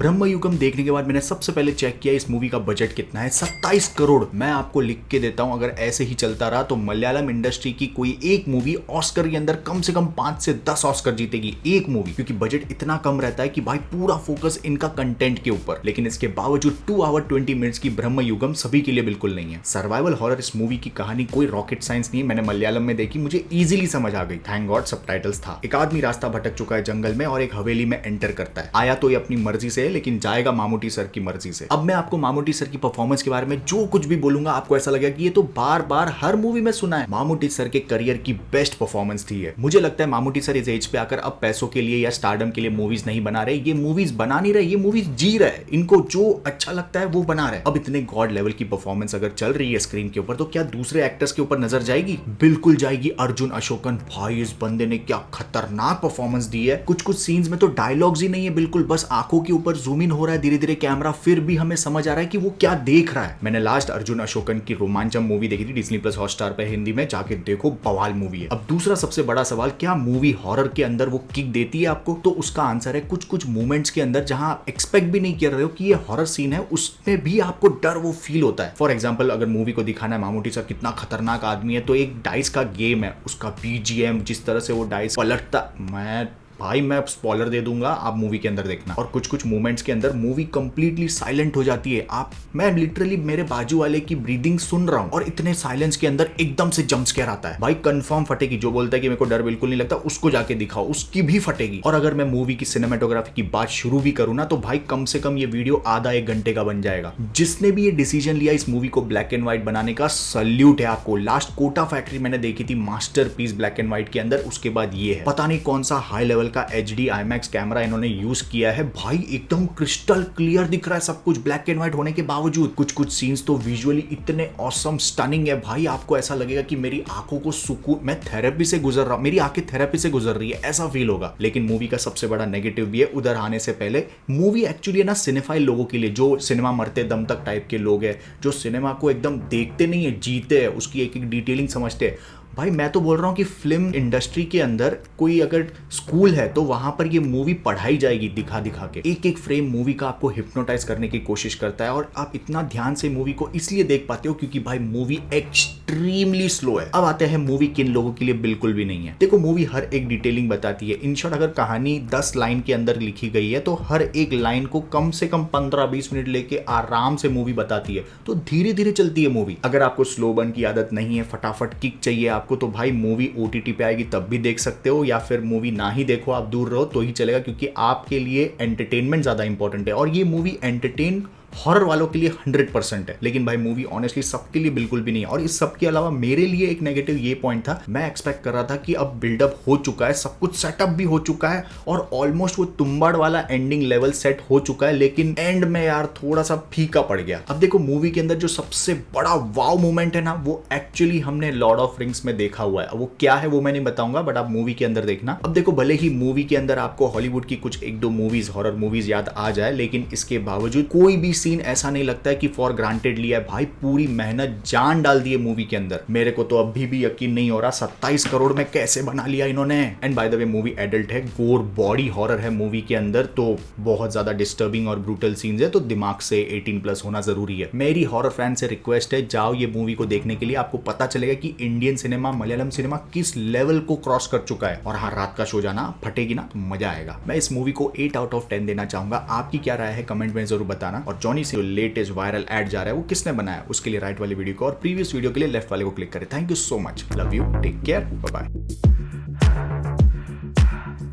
ब्रह्मयुगम देखने के बाद मैंने सबसे पहले चेक किया इस मूवी का बजट कितना है। 27 करोड़। मैं आपको लिख के देता हूं, अगर ऐसे ही चलता रहा तो मलयालम इंडस्ट्री की कोई एक मूवी ऑस्कर के अंदर कम से कम 5 से 10 ऑस्कर जीतेगी, एक मूवी, क्योंकि बजट इतना कम रहता है कि भाई पूरा फोकस इनका कंटेंट के ऊपर। लेकिन इसके बावजूद 2 आवर 20 मिनट्स की ब्रह्मयुगम सभी के लिए बिल्कुल नहीं है। सर्वाइवल हॉरर इस मूवी की कहानी कोई रॉकेट साइंस नहीं है। मैंने मलयालम में देखी, मुझे इजीली समझ आ गई, थैंक गॉड सबटाइटल्स था। एक आदमी रास्ता भटक चुका है जंगल में और एक हवेली में एंटर करता है। आया तो ये अपनी मर्जी से है, लेकिन जाएगा मामूटी सर की मर्जी से। अब मैं आपको मामूटी सर की परफॉर्मेंस के बारे में जो कुछ भी बोलूंगा आपको ऐसा लगेगा कि ये तो बार बार हर मूवी में सुना है। मामूटी सर के करियर की बेस्ट परफॉर्मेंस थी है। मुझे लगता है मामूटी सर इस एज पे आकर अब पैसों के लिए या स्टारडम के लिए मूवीज नहीं बना रहे, ये मूवीज बना नहीं रहे, ये मूवीज जी रहे। इनको जो अच्छा लगता है वो बना रहे। अब इतने गॉड लेवल की परफॉर्मेंस अगर चल रही है स्क्रीन के ऊपर तो क्या दूसरे एक्टर्स के ऊपर नजर जाएगी? बिल्कुल जाएगी। अर्जुन अशोकन, भाई इस बंदे ने क्या खतरनाक परफॉर्मेंस दी है। कुछ कुछ सीन्स में तो डायलॉग्स ही नहीं है, बिल्कुल बस आंखों के ऊपर जूम इन हो रहा है धीरे धीरे कैमरा, फिर भी हमें समझ आ रहा है कि वो क्या देख रहा है। मैंने लास्ट अर्जुन अशोकन की रोमांचम मूवी देखी थी डिज्नी प्लस हॉटस्टार पे हिंदी में, जाके देखो बवाल मूवी है। अब दूसरा सबसे बड़ा सवाल, क्या मूवी हॉरर के अंदर वो किक देती है आपको? तो उसका आंसर है कुछ कुछ मूवमेंट्स के अंदर जहां आप एक्सपेक्ट भी नहीं कर रहे हो कि ये हॉरर सीन है, उसमें भी आपको डर वो फील होता है। फॉर एग्जाम्पल अगर मूवी को दिखाना है मामूटी सर कितना खतरनाक आदमी है, तो एक डाइस का गेम है, उसका बीजीएम, जिस तरह से वो डाइस पलटता, मैं स्पॉइलर दे दूंगा, आप मूवी के अंदर देखना। और कुछ कुछ मोमेंट्स के अंदर मूवी कंप्लीटली साइलेंट हो जाती है। मैं लिटरली मेरे बाजू वाले की ब्रीदिंग सुन रहा हूं और इतने साइलेंस के अंदर एकदम से जंप स्केयर आता है। भाई कंफर्म फटेगी। जो बोलता है कि मेरे को डर बिल्कुल नहीं लगता, उसको जाके दिखाओ, उसकी भी फटेगी। और अगर मैं मूवी की सिनेमेटोग्राफी की बात शुरू भी करूं ना, तो भाई कम से कम ये वीडियो आधा 1 घंटे का बन जाएगा। जिसने भी ये डिसीजन लिया इस मूवी को ब्लैक एंड व्हाइट बनाने का, सल्यूट है आपको। लास्ट कोटा फैक्ट्री मैंने देखी थी, मास्टरपीस ब्लैक एंड व्हाइट के अंदर, उसके बाद ये है। पता नहीं कौन सा हाई लेवल का HD IMAX कैमरा इन्होंने यूज किया है। भाई एकदम क्रिस्टल क्लियर दिख रहा है सब कुछ ब्लैक एंड व्हाइट होने के बावजूद। कुछ कुछ सीन्स तो विजुअली इतने ऑसम स्टनिंग है भाई, आपको ऐसा लगेगा कि मेरी आंखों को सुकून, मैं थेरेपी से गुजर रहा हूं, मेरी आंखें थेरेपी से गुजर रही है, ऐसा फील होगा। लेकिन मूवी का सबसे बड़ा नेगेटिव भी है। उधर आने से पहले मूवी एक्चुअली ना सिनेफाइल लोगों के लिए, जो सिनेमा मरते दम तक टाइप के लोग हैं, जो सिनेमा को एकदम देखते नहीं है, जीते हैं, उसकी एक एक डिटेलिंग समझते हैं। भाई मैं तो बोल रहा हूँ कि फिल्म इंडस्ट्री के अंदर कोई अगर स्कूल है तो वहां पर ये मूवी पढ़ाई जाएगी दिखा दिखा के। एक एक फ्रेम मूवी का आपको हिप्नोटाइज करने की कोशिश करता है और आप इतना ध्यान से मूवी को इसलिए देख पाते हो क्योंकि भाई मूवी एक्सट्रीमली स्लो है। अब आते हैं मूवी किन लोगों के लिए बिल्कुल भी नहीं है। देखो मूवी हर एक डिटेलिंग बताती है। इन शॉर्ट अगर कहानी 10 लाइन के अंदर लिखी गई है तो हर एक लाइन को कम से कम 15-20 मिनट लेके आराम से मूवी बताती है। तो धीरे धीरे चलती है मूवी। अगर आपको स्लो बर्न की आदत नहीं है, फटाफट किक चाहिए आपको, तो भाई मूवी OTT पे आएगी तब भी देख सकते हो, या फिर मूवी ना ही देखो, आप दूर रहो तो ही चलेगा, क्योंकि आपके लिए एंटरटेनमेंट ज्यादा इंपॉर्टेंट है। और ये मूवी एंटरटेन हॉरर वालों के लिए 100% है, लेकिन भाई मूवी ऑनेस्टली सबके लिए बिल्कुल भी नहीं है। और इस सब के अलावा मेरे लिए एक नेगेटिव ये पॉइंट था, मैं एक्सपेक्ट कर रहा था कि अब बिल्डअप हो चुका है, सब कुछ सेटअप भी हो चुका है और ऑलमोस्ट वो तुम्बाड़ वाला एंडिंग लेवल सेट हो चुका है, लेकिन एंड में यार थोड़ा सा फीका पड़ गया। अब देखो मूवी के अंदर जो सबसे बड़ा वाव मोमेंट है ना, वो एक्चुअली हमने लॉर्ड ऑफ रिंग्स में देखा हुआ है। वो क्या है वो मैं नहीं बताऊंगा, बट आप मूवी के अंदर देखना। अब देखो भले ही मूवी के अंदर आपको हॉलीवुड की कुछ 1-2 मूवीज, हॉरर मूवीज याद आ जाए, लेकिन इसके बावजूद कोई भी सीन ऐसा नहीं लगता है कि फॉर ग्रांटेड लिया है। भाई पूरी मेहनत जान डाल दी है मूवी के अंदर। मेरे को तो अभी भी यकीन नहीं हो रहा 27 करोड़ में कैसे बना लिया इन्होंने। And by the way movie adult है, गोर बॉडी हॉरर है मूवी के अंदर, तो बहुत ज्यादा डिस्टर्बिंग और ब्रूटल सीन्स है, तो दिमाग से 18+ होना जरूरी है। मेरी हॉरर फैन से रिक्वेस्ट है, जाओ ये मूवी को देखने के लिए, आपको पता चलेगा कि इंडियन सिनेमा, मलयालम सिनेमा किस लेवल को क्रॉस कर चुका है। और हाँ, रात का शो जाना, फटेगी ना तो मजा आएगा। मैं इस मूवी को 8 आउट ऑफ 10 देना चाहूंगा। आपकी क्या राय है कमेंट में जरूर बताना। और जॉनी से लेटेस्ट वायरल ऐड जा रहा है वो किसने बनाया, उसके लिए राइट वाली वीडियो को और प्रीवियस वीडियो के लिए लेफ्ट वाले को क्लिक करें। Thank you so much, love you, take care, bye bye.